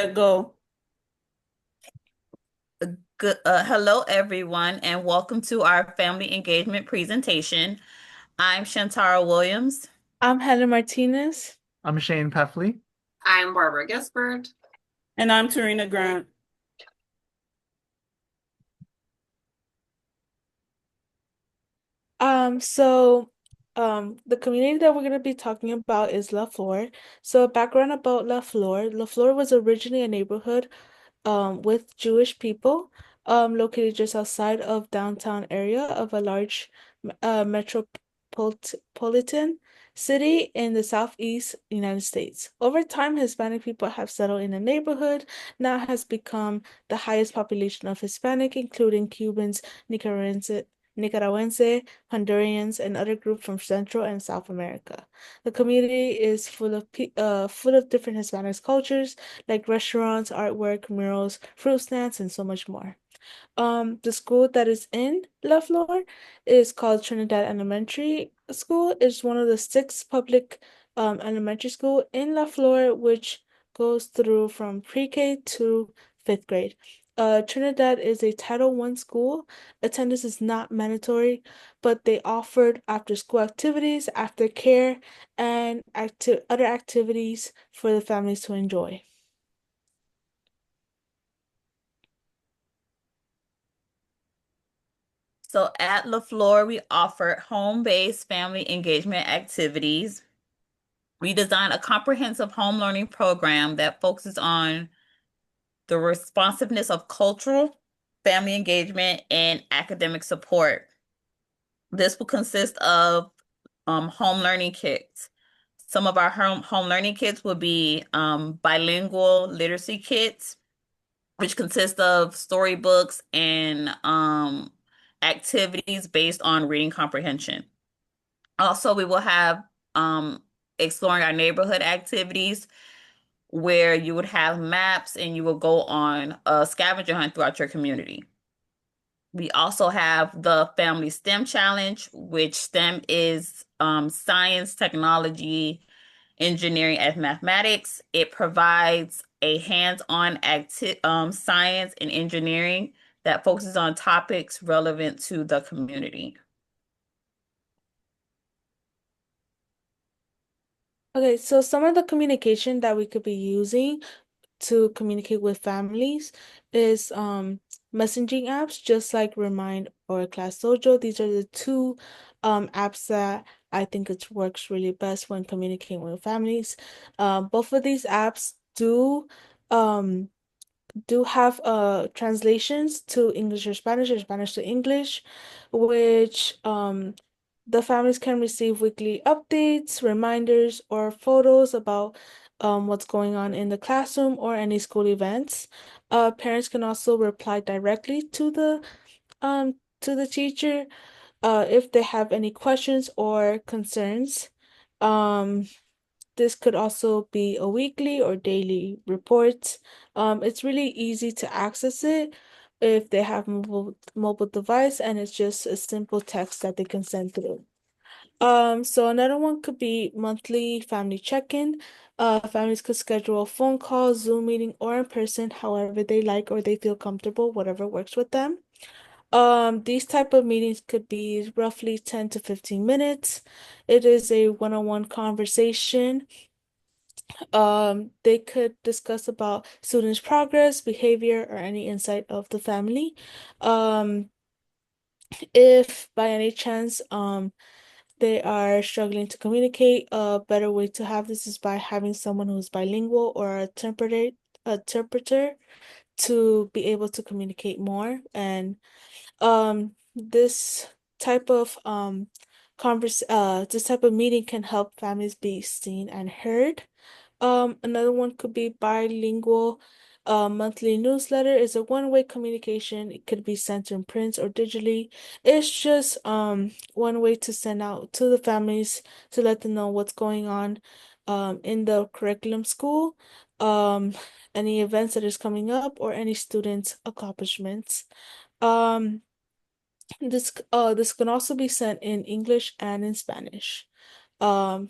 set, go. Hello, everyone, and welcome to our family engagement presentation. I'm Shantara Williams. I'm Helen Martinez. I'm Shane Peffley. I'm Barbara Gispert. And I'm Tarina Grant. Um, so the community that we're going to be talking about is La Flor. So a background about La Flor. La Flor was originally a neighborhood with Jewish people located just outside of downtown area of a large metropolitan city in the southeast United States. Over time, Hispanic people have settled in the neighborhood, now has become the highest population of Hispanic, including Cubans, Nicaraguense, Hondurans, and other groups from Central and South America. The community is full of different Hispanic cultures like restaurants, artwork, murals, fruit stands, and so much more. The school that is in La Flor is called Trinidad Elementary School. It's one of the six public elementary school in La Flor, which goes through from pre-K to fifth grade. Trinidad is a Title I school. Attendance is not mandatory, but they offered after-school activities, aftercare, and other activities for the families to enjoy. So at LaFleur, we offer home-based family engagement activities. We designed a comprehensive home learning program that focuses on the responsiveness of cultural, family engagement, and academic support. This will consist of home learning kits. Some of our home learning kits will be bilingual literacy kits, which consist of storybooks and activities based on reading comprehension. Also, we will have exploring our neighborhood activities where you would have maps and you will go on a scavenger hunt throughout your community. We also have the Family STEM Challenge, which STEM is science, technology, engineering, and mathematics. It provides a hands-on science and engineering that focuses on topics relevant to the community. Okay, so some of the communication that we could be using to communicate with families is messaging apps just like Remind or Class Dojo. These are the two apps that I think it works really best when communicating with families. Both of these apps um do have translations to English or Spanish to English, which the families can receive weekly updates, reminders, or photos about what's going on in the classroom or any school events. Parents can also reply directly to the teacher if they have any questions or concerns. Um, this could also be a weekly or daily report. It's really easy to access it if they have mobile device, and it's just a simple text that they can send through. So another one could be monthly family check-in. Families could schedule a phone call, Zoom meeting, or in person, however they like or they feel comfortable, whatever works with them. These type of meetings could be roughly 10 to 15 minutes. It is a one-on-one conversation. They could discuss about students' progress, behavior, or any insight of the family. Um, if by any chance, they are struggling to communicate, a better way to have this is by having someone who's bilingual or interpreter to be able to communicate more. And this type of this type of meeting can help families be seen and heard. Another one could be bilingual. Monthly newsletter is a one-way communication. It could be sent in print or digitally. It's just one way to send out to the families to let them know what's going on in the curriculum school, um, any events that is coming up, or any students' accomplishments. Um, this can also be sent in English and in Spanish. Um,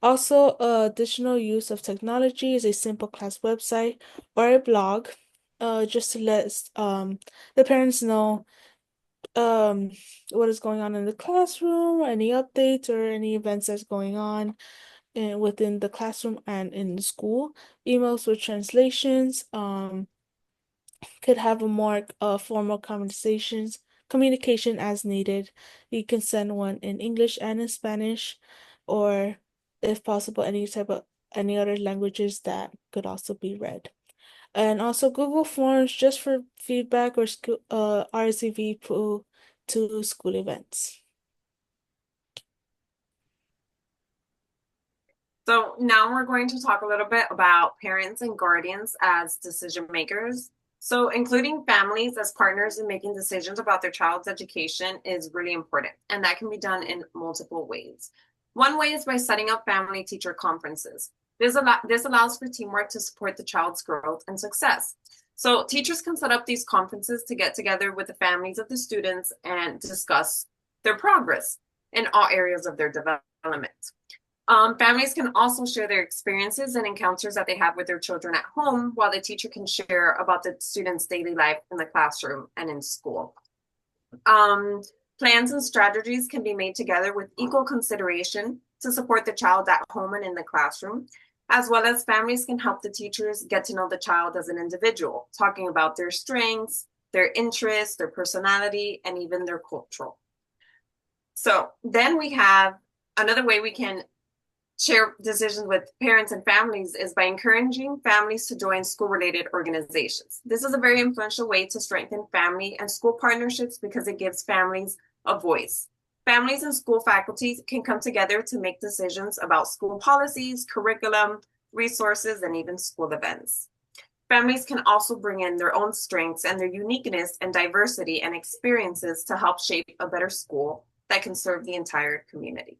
Also, additional use of technology is a simple class website or a blog, just to let the parents know um what is going on in the classroom, any updates or any events that's going on within the classroom and in the school. Emails with translations, could have a more formal communication as needed. You can send one in English and in Spanish, or if possible, any other languages that could also be read. And also Google Forms just for feedback or school RSVP to school events. So now we're going to talk a little bit about parents and guardians as decision makers. So including families as partners in making decisions about their child's education is really important, and that can be done in multiple ways. One way is by setting up family teacher conferences. This allows for teamwork to support the child's growth and success. So teachers can set up these conferences to get together with the families of the students and discuss their progress in all areas of their development. Families can also share their experiences and encounters that they have with their children at home, while the teacher can share about the student's daily life in the classroom and in school. Plans and strategies can be made together with equal consideration to support the child at home and in the classroom, as well as families can help the teachers get to know the child as an individual, talking about their strengths, their interests, their personality, and even their cultural. So then we have another way we can share decisions with parents and families is by encouraging families to join school-related organizations. This is a very influential way to strengthen family and school partnerships because it gives families a voice. Families and school faculty can come together to make decisions about school policies, curriculum, resources, and even school events. Families can also bring in their own strengths and their uniqueness and diversity and experiences to help shape a better school that can serve the entire community.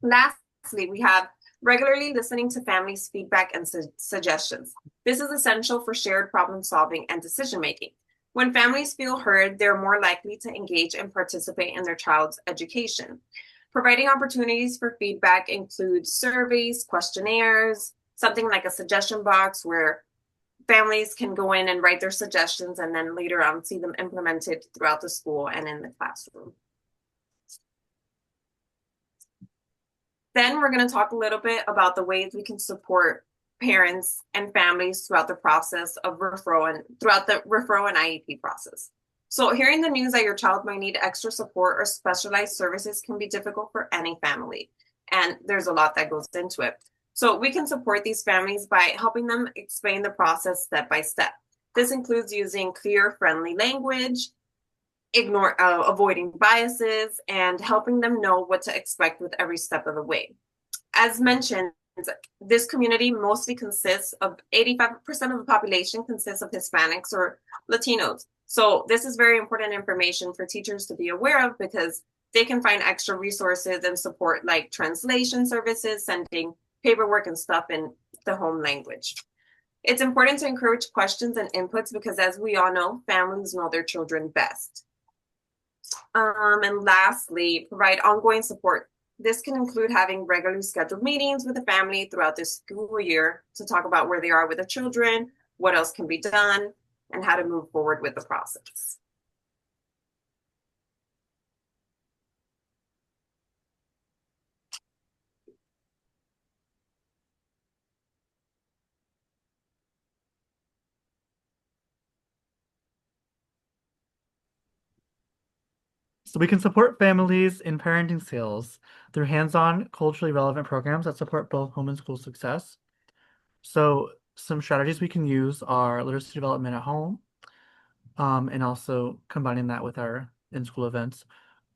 Lastly, we have regularly listening to families' feedback and suggestions. This is essential for shared problem solving and decision making. When families feel heard, they're more likely to engage and participate in their child's education. Providing opportunities for feedback includes surveys, questionnaires, something like a suggestion box where families can go in and write their suggestions and then later on see them implemented throughout the school and in the classroom. Then we're going to talk a little bit about the ways we can support parents and families throughout the process of referral and throughout the referral and IEP process. So hearing the news that your child might need extra support or specialized services can be difficult for any family, and there's a lot that goes into it. So we can support these families by helping them explain the process step by step. This includes using clear, friendly language, avoiding biases, and helping them know what to expect with every step of the way. As mentioned, this community mostly consists of 85% of the population consists of Hispanics or Latinos. So this is very important information for teachers to be aware of because they can find extra resources and support like translation services, sending paperwork and stuff in the home language. It's important to encourage questions and inputs because, as we all know, families know their children best. And lastly, provide ongoing support. This can include having regularly scheduled meetings with the family throughout the school year to talk about where they are with the children, what else can be done, and how to move forward with the process. So we can support families in parenting skills through hands-on, culturally relevant programs that support both home and school success. So some strategies we can use are literacy development at home, and also combining that with our in-school events.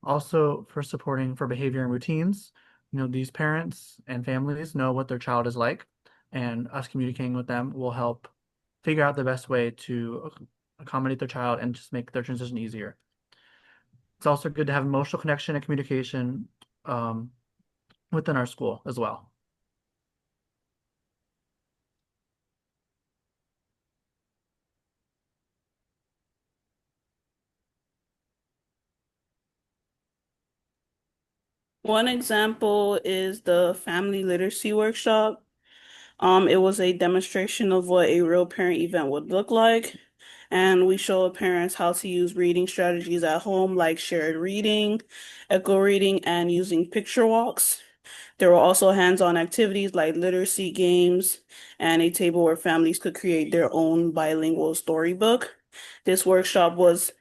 Also for supporting for behavior and routines, these parents and families know what their child is like, and us communicating with them will help figure out the best way to accommodate their child and just make their transition easier. It's also good to have emotional connection and communication within our school as well. One example is the family literacy workshop. It was a demonstration of what a real parent event would look like. And we showed parents how to use reading strategies at home, like shared reading, echo reading, and using picture walks. There were also hands-on activities like literacy games and a table where families could create their own bilingual storybook. This workshop was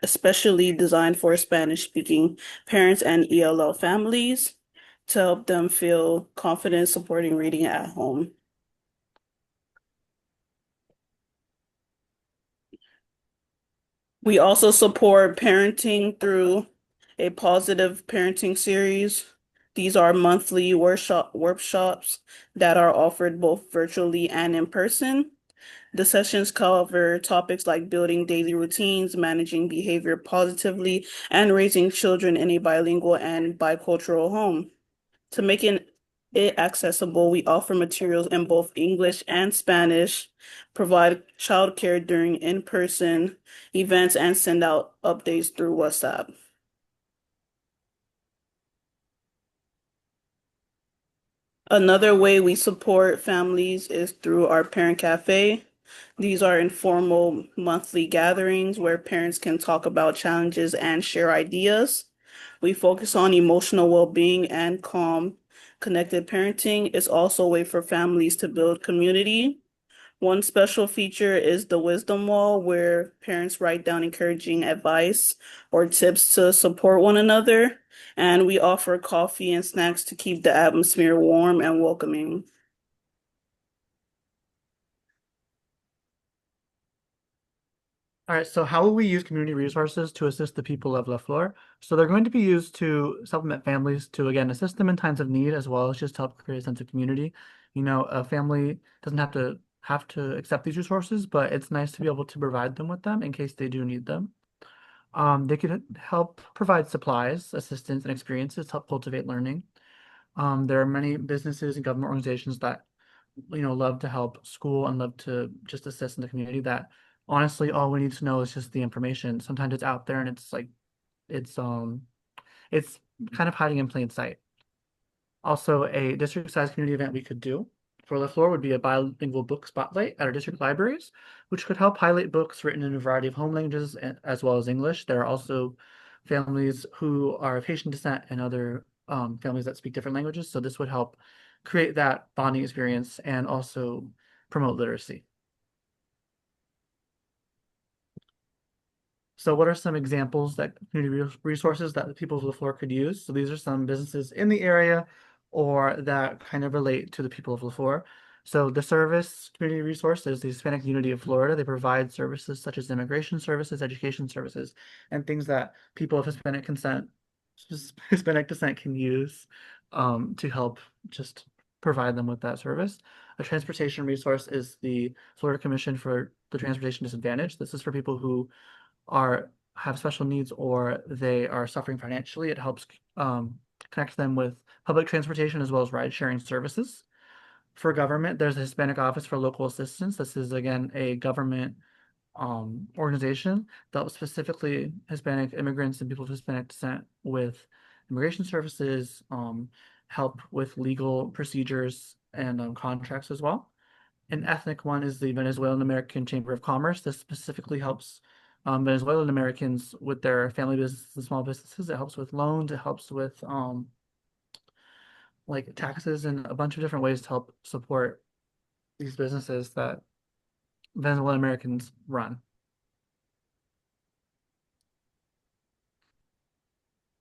especially designed for Spanish-speaking parents and ELL families to help them feel confident supporting reading at home. We also support parenting through a positive parenting series. These are monthly workshops that are offered both virtually and in person. The sessions cover topics like building daily routines, managing behavior positively, and raising children in a bilingual and bicultural home. To make it accessible, we offer materials in both English and Spanish, provide childcare during in-person events, and send out updates through WhatsApp. Another way we support families is through our Parent Cafe. These are informal monthly gatherings where parents can talk about challenges and share ideas. We focus on emotional well-being and calm, connected parenting. It's also a way for families to build community. One special feature is the wisdom wall, where parents write down encouraging advice or tips to support one another. And we offer coffee and snacks to keep the atmosphere warm and welcoming. All right, so how will we use community resources to assist the people of La Flor? So they're going to be used to supplement families to, again, assist them in times of need, as well as just help create a sense of community. You know, a family doesn't have to accept these resources, but it's nice to be able to provide them with them in case they do need them. They could help provide supplies, assistance, and experiences to help cultivate learning. There are many businesses and government organizations that, you know, love to help school and love to just assist in the community that honestly all we need to know is just the information. Sometimes it's out there and it's like it's kind of hiding in plain sight. Also, a district-sized community event we could do for La Flor would be a bilingual book spotlight at our district libraries, which could help highlight books written in a variety of home languages as well as English. There are also families who are of Haitian descent and other families that speak different languages, so this would help create that bonding experience and also promote literacy. So what are some examples that community resources that the people of La Flor could use? So these are some businesses in the area or that kind of relate to the people of La Flor. So the service community resource is the Hispanic Unity of Florida. They provide services such as immigration services, education services, and things that people of Hispanic descent can use to help just provide them with that service. A transportation resource is the Florida Commission for the Transportation Disadvantaged. This is for people who have special needs or they are suffering financially. It helps connect them with public transportation as well as ride sharing services. For government, there's a Hispanic Office for Local Assistance. This is again a government organization that helps specifically Hispanic immigrants and people of Hispanic descent with immigration services, help with legal procedures and contracts as well. An ethnic one is the Venezuelan American Chamber of Commerce. This specifically helps Venezuelan Americans with their family businesses and small businesses. It helps with loans. It helps with like taxes and a bunch of different ways to help support these businesses that Venezuelan Americans run.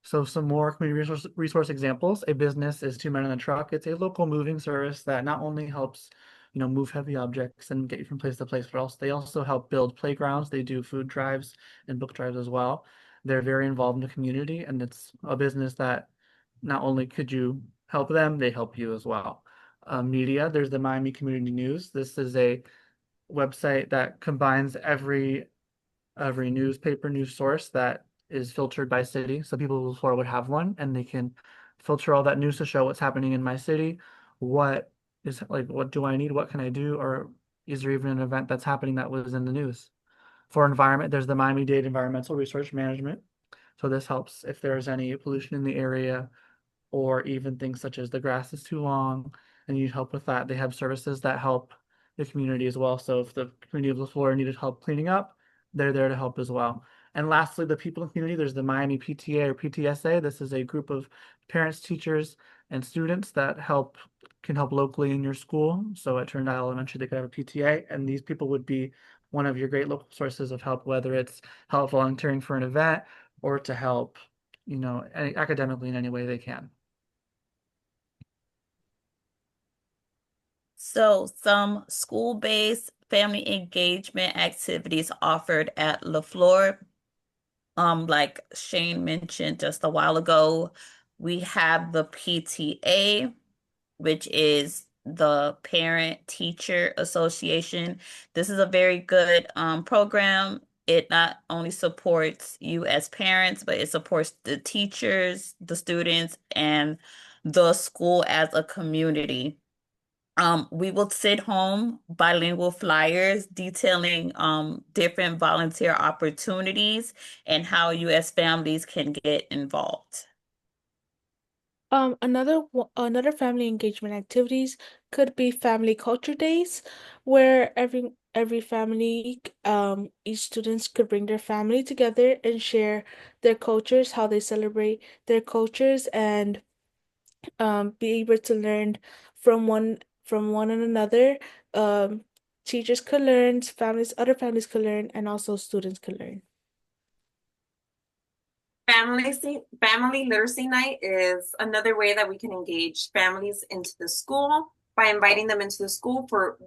So some more community resource examples. A business is Two Men in a Truck. It's a local moving service that not only helps, you know, move heavy objects and get you from place to place, but also they also help build playgrounds. They do food drives and book drives as well. They're very involved in the community, and it's a business that not only could you help them, they help you as well. Media, there's the Miami Community News. This is a website that combines every newspaper news source that is filtered by city. So people before would have one and they can filter all that news to show what's happening in my city. What is like, what do I need? What can I do? Or is there even an event that's happening that was in the news? For environment, there's the Miami-Dade Environmental Resource Management. So this helps if there's any pollution in the area, or even things such as the grass is too long and you need help with that. They have services that help the community as well. So if the community of LaFleur needed help cleaning up, they're there to help as well. And lastly, the people in the community, there's the Miami PTA or PTSA. This is a group of parents, teachers, and students that can help locally in your school. So at Turndale Elementary, they could have a PTA, and these people would be one of your great local sources of help, whether it's help volunteering for an event or to help, academically in any way they can. So some school-based family engagement activities offered at LaFleur. Like Shane mentioned just a while ago, we have the PTA, which is the Parent Teacher Association. This is a very good program. It not only supports you as parents, but it supports the teachers, the students, and the school as a community. We will sit home bilingual flyers detailing different volunteer opportunities and how you as families can get involved. Another family engagement activities could be family culture days, where every family, each students could bring their family together and share their cultures, how they celebrate their cultures, and be able to learn from one and another. Um, Teachers could learn, other families could learn, and also students could learn. Family Literacy Night is another way that we can engage families into the school by inviting them into the school for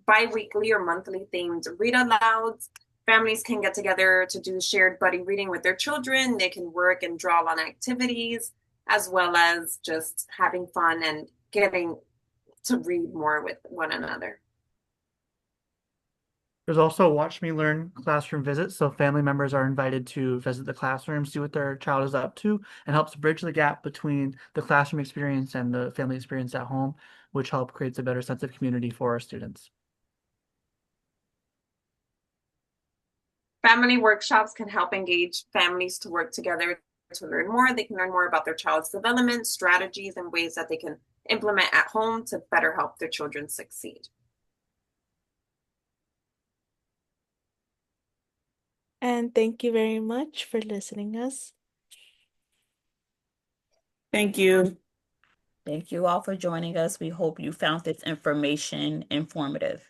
bi-weekly or monthly themed read-alouds. Families can get together to do shared buddy reading with their children. They can work and draw on activities, as well as just having fun and getting to read more with one another. There's also Watch Me Learn classroom visits. So family members are invited to visit the classroom, see what their child is up to, and helps bridge the gap between the classroom experience and the family experience at home, which creates a better sense of community for our students. Family workshops can help engage families to work together to learn more. They can learn more about their child's development, strategies, and ways that they can implement at home to better help their children succeed. And thank you very much for listening us. Thank you. Thank you all for joining us. We hope you found this information informative.